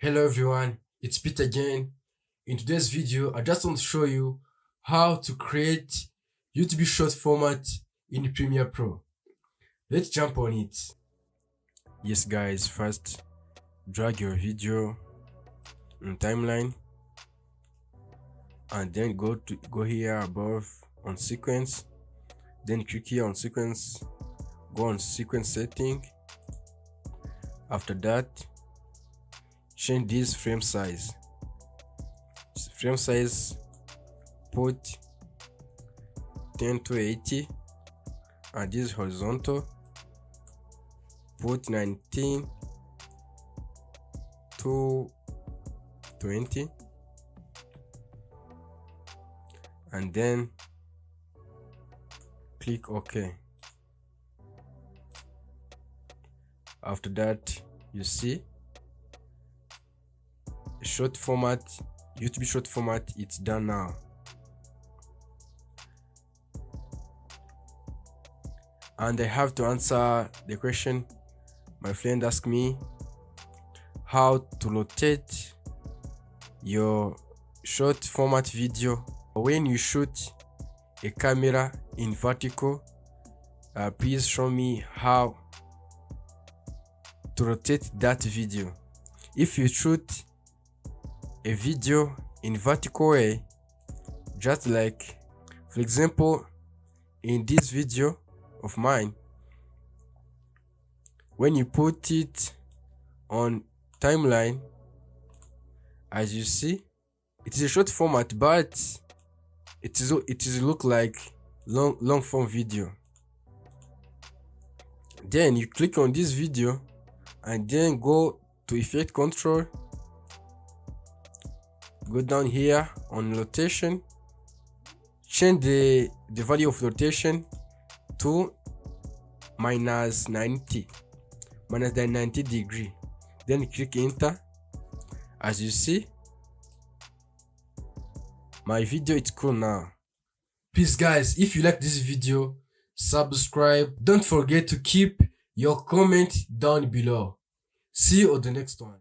Hello everyone, it's Pete again. In today's video, I just want to show you how to create YouTube short format in Premiere Pro. Let's jump on it. Yes guys, first drag your video in timeline and then go here above on sequence, then click here on sequence, go on sequence setting. After that, change this frame size. Put 10 to 80, and this horizontal put 19 to 20, and then click OK. After that, you see short format, YouTube short format, it's done now. And I have to answer the question my friend asked me, how to rotate your short format video when you shoot a camera in vertical. Please show me how to rotate that video. If you shoot a video in vertical way, just like for example in this video of mine, when you put it on timeline, as you see, it is a short format, but it is look like long form video. Then you click on this video and then go to effect control, go down here on rotation, change the value of rotation to minus 90 degree, then click enter. As you see, my video is cool now. Please guys, if you like this video, subscribe. Don't forget to keep your comment down below. See you on the next one.